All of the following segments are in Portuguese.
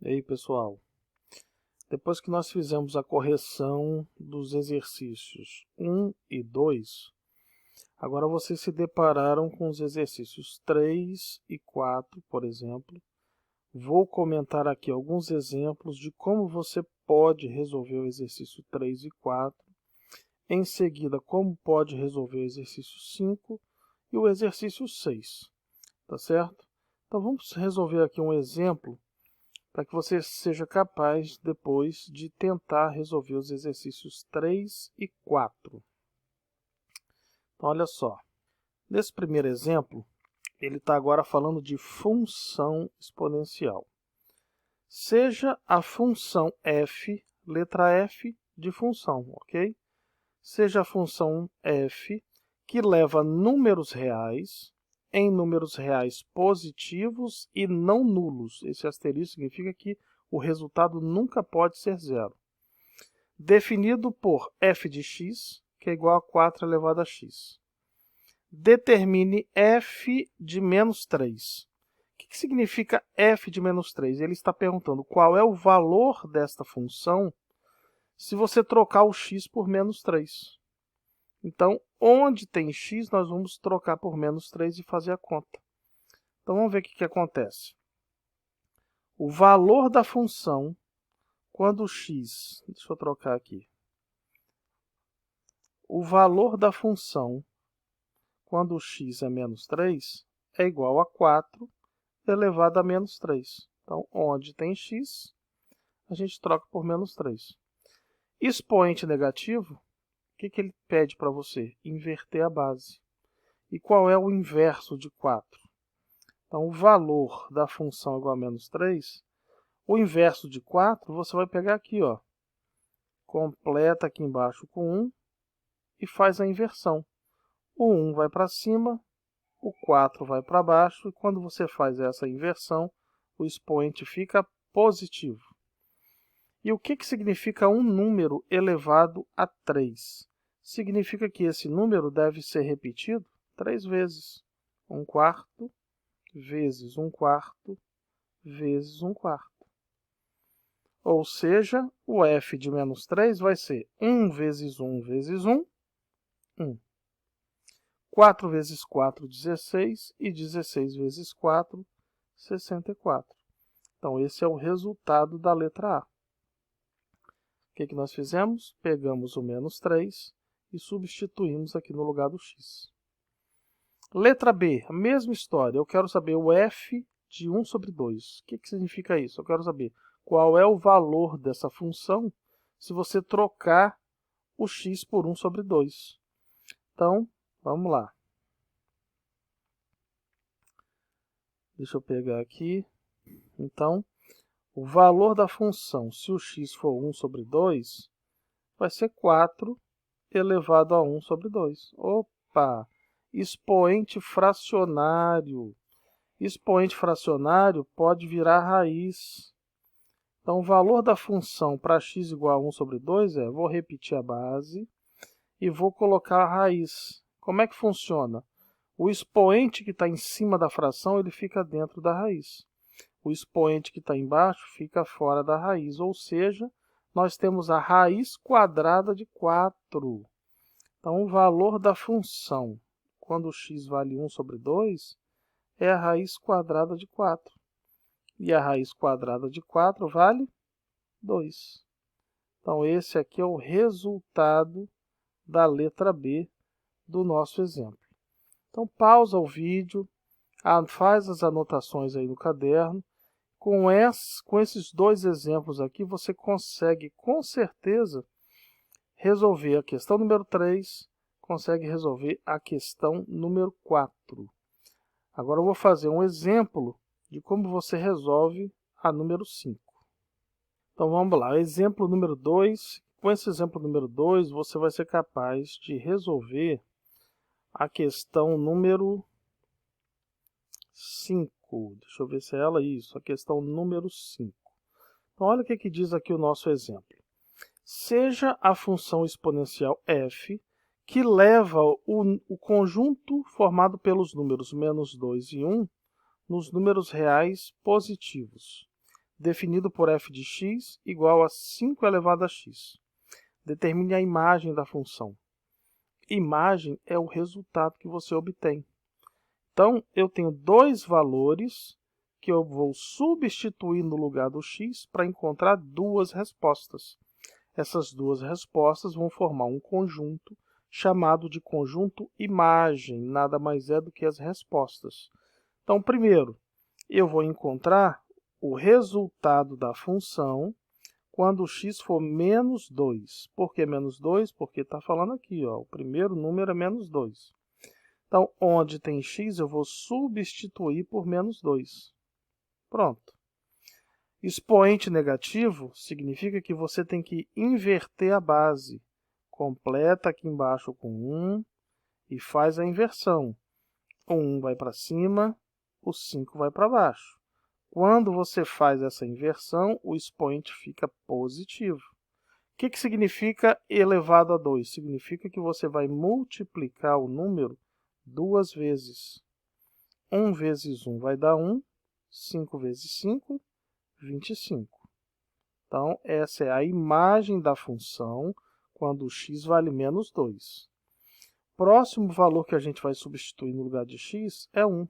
E aí, pessoal, depois que nós fizemos a correção dos exercícios 1 e 2, agora vocês se depararam com os exercícios 3 e 4, por exemplo. Vou comentar aqui alguns exemplos de como você pode resolver o exercício 3 e 4. Em seguida, como pode resolver o exercício 5 e o exercício 6, tá certo? Então vamos resolver aqui um exemplo para que você seja capaz depois de tentar resolver os exercícios 3 e 4. Então, olha só, nesse primeiro exemplo, ele está agora falando de função exponencial. Seja a função f, letra f de função, ok? Seja a função f que leva números reais em números reais positivos e não nulos. Esse asterisco significa que o resultado nunca pode ser zero. Definido por f de x, que é igual a 4 elevado a x. Determine f de menos 3. O que significa f de menos 3? Ele está perguntando qual é o valor desta função se você trocar o x por menos 3. Então, onde tem x, nós vamos trocar por menos 3 e fazer a conta. Então, vamos ver o que acontece. O valor da função, quando x... Deixa eu trocar aqui. O valor da função, quando x é menos 3, é igual a 4 elevado a menos 3. Então, onde tem x, a gente troca por menos 3. Expoente negativo, o que ele pede para você? Inverter a base. E qual é o inverso de 4? Então, o valor da função igual a menos 3, o inverso de 4, você vai pegar aqui, ó, completa aqui embaixo com 1 e faz a inversão. O 1 vai para cima, o 4 vai para baixo, e quando você faz essa inversão, o expoente fica positivo. E o que significa um número elevado a 3? Significa que esse número deve ser repetido 3 vezes. 1/4 vezes 1/4 vezes 1/4. Ou seja, o f de menos 3 vai ser 1 vezes 1 vezes 1, 1. 4 vezes 4, 16, e 16 vezes 4, 64. Então, esse é o resultado da letra A. O que nós fizemos? Pegamos o menos 3 e substituímos aqui no lugar do x. Letra B, a mesma história. Eu quero saber o f de 1 sobre 2. O que significa isso? Eu quero saber qual é o valor dessa função se você trocar o x por 1 sobre 2. Então, vamos lá. Deixa eu pegar aqui. Então, o valor da função, se o x for 1 sobre 2, vai ser 4 elevado a 1 sobre 2. Opa! Expoente fracionário. Expoente fracionário pode virar raiz. Então, o valor da função para x igual a 1 sobre 2 é, vou repetir a base e vou colocar a raiz. Como é que funciona? O expoente que está em cima da fração, ele fica dentro da raiz. O expoente que está embaixo fica fora da raiz, ou seja, nós temos a raiz quadrada de 4. Então, o valor da função, quando x vale 1 sobre 2, é a raiz quadrada de 4. E a raiz quadrada de 4 vale 2. Então, esse aqui é o resultado da letra B do nosso exemplo. Então, pausa o vídeo, faz as anotações aí no caderno. Com esses dois exemplos aqui, você consegue, com certeza, resolver a questão número 3, consegue resolver a questão número 4. Agora eu vou fazer um exemplo de como você resolve a número 5. Então vamos lá, exemplo número 2. Com esse exemplo número 2, você vai ser capaz de resolver a questão número 5. Deixa eu ver se é ela, isso, a questão número 5. Então olha o que diz aqui o nosso exemplo. Seja a função exponencial f que leva o conjunto formado pelos números menos 2 e 1 nos números reais positivos. definido por f de x igual a 5 elevado a x. Determine a imagem da função. Imagem é o resultado que você obtém. Então, eu tenho dois valores que eu vou substituir no lugar do x para encontrar duas respostas. Essas duas respostas vão formar um conjunto chamado de conjunto imagem, nada mais é do que as respostas. Então, primeiro, eu vou encontrar o resultado da função quando x for menos 2. Por que menos 2? Porque está falando aqui, ó, o primeiro número é menos 2. Então, onde tem x, eu vou substituir por menos 2. Pronto. Expoente negativo significa que você tem que inverter a base. Completa aqui embaixo com 1 e faz a inversão. O 1 vai para cima, o 5 vai para baixo. Quando você faz essa inversão, o expoente fica positivo. O que significa elevado a 2? Significa que você vai multiplicar o número duas vezes. 1 vezes 1 vai dar 1, 5 vezes 5, 25. Então, essa é a imagem da função quando x vale menos 2. Próximo valor que a gente vai substituir no lugar de x é 1.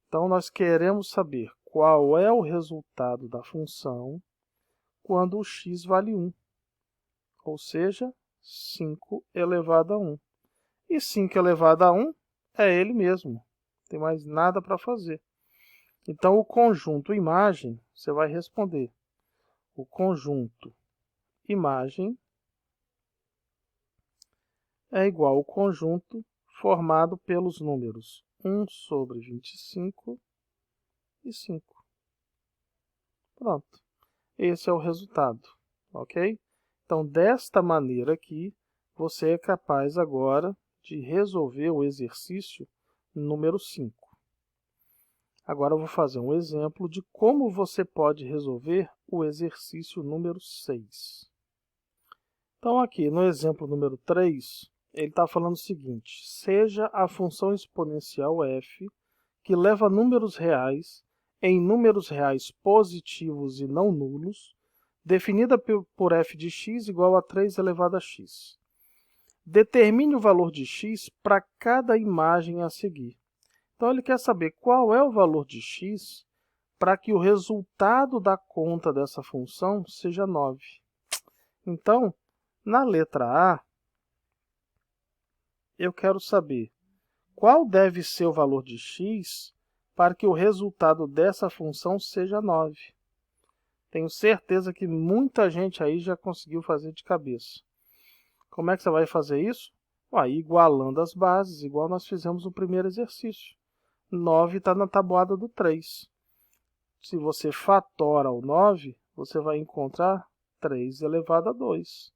Então, nós queremos saber qual é o resultado da função quando o x vale 1, ou seja, 5 elevado a 1. E 5 elevado a 1 é ele mesmo, não tem mais nada para fazer. Então, o conjunto imagem, você vai responder. O conjunto imagem é igual ao conjunto formado pelos números 1 sobre 25 e 5. Pronto. Esse é o resultado, ok? Então, desta maneira aqui, você é capaz agora de resolver o exercício número 5. Agora, eu vou fazer um exemplo de como você pode resolver o exercício número 6. Então, aqui no exemplo número 3, ele está falando o seguinte: seja a função exponencial f, que leva números reais em números reais positivos e não nulos, definida por f de x igual a 3 elevado a x. Determine o valor de x para cada imagem a seguir. Então, ele quer saber qual é o valor de x para que o resultado da conta dessa função seja 9. Então, na letra A, eu quero saber qual deve ser o valor de x para que o resultado dessa função seja 9. Tenho certeza que muita gente aí já conseguiu fazer de cabeça. Como é que você vai fazer isso? Igualando as bases, igual nós fizemos no primeiro exercício. 9 está na tabuada do 3. Se você fatora o 9, você vai encontrar 3 elevado a 2.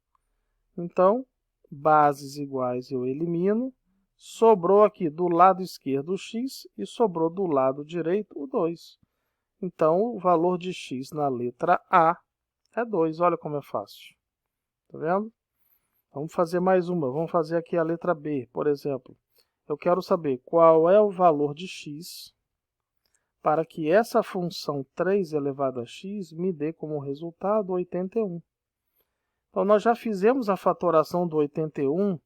Então, bases iguais eu elimino. Sobrou aqui do lado esquerdo o x e sobrou do lado direito o 2. Então, o valor de x na letra A é 2. Olha como é fácil. Tá vendo? Vamos fazer mais uma. Vamos fazer aqui a letra B, por exemplo. Eu quero saber qual é o valor de x para que essa função 3 elevado a x me dê como resultado 81. Então, nós já fizemos a fatoração do 81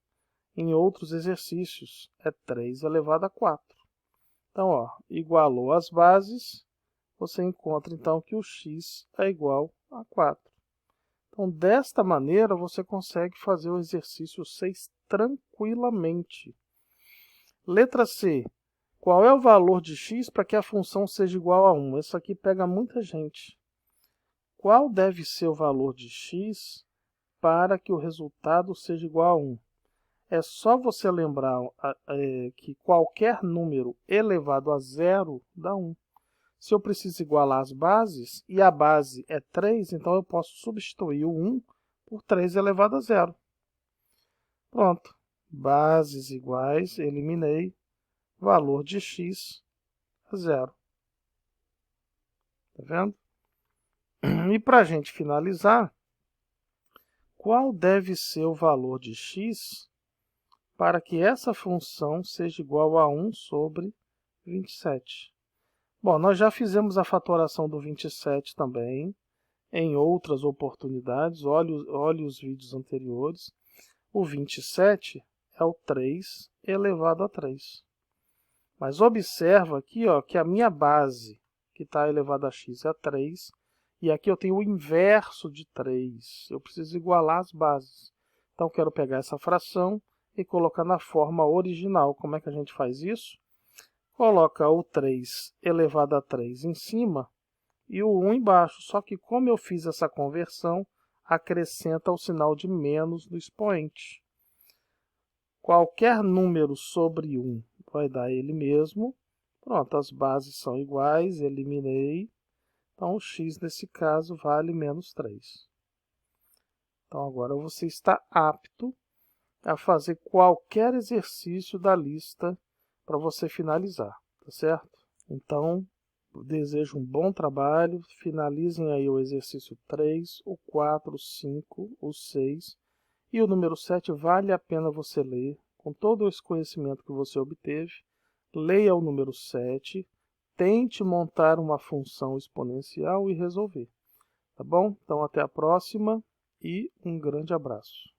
em outros exercícios. É 3 elevado a 4. Então, igualou as bases, você encontra então que o x é igual a 4. Então, desta maneira, você consegue fazer o exercício 6 tranquilamente. Letra C. Qual é o valor de x para que a função seja igual a 1? Isso aqui pega muita gente. Qual deve ser o valor de x para que o resultado seja igual a 1? É só você lembrar que qualquer número elevado a zero dá 1. Se eu preciso igualar as bases, e a base é 3, então eu posso substituir o 1 por 3 elevado a zero. Pronto. Bases iguais, eliminei. Valor de x a zero. Tá vendo? E para a gente finalizar, qual deve ser o valor de x para que essa função seja igual a 1 sobre 27? Bom, nós já fizemos a fatoração do 27 também, em outras oportunidades, olhe os vídeos anteriores. O 27 é o 3 elevado a 3. Mas observa aqui, ó, que a minha base, que está elevada a x, é 3. E aqui eu tenho o inverso de 3. Eu preciso igualar as bases. Então, eu quero pegar essa fração e colocar na forma original. Como é que a gente faz isso? Coloca o 3 elevado a 3 em cima e o 1 embaixo. Só que como eu fiz essa conversão, acrescenta o sinal de menos no expoente. Qualquer número sobre 1 vai dar ele mesmo. Pronto, as bases são iguais, eliminei. Então, o x nesse caso vale menos 3. Então, agora você está apto a fazer qualquer exercício da lista para você finalizar, tá certo? Então, desejo um bom trabalho, finalizem aí o exercício 3, o 4, o 5, o 6 e o número 7 vale a pena você ler, com todo esse conhecimento que você obteve, leia o número 7, tente montar uma função exponencial e resolver, tá bom? Então até a próxima e um grande abraço.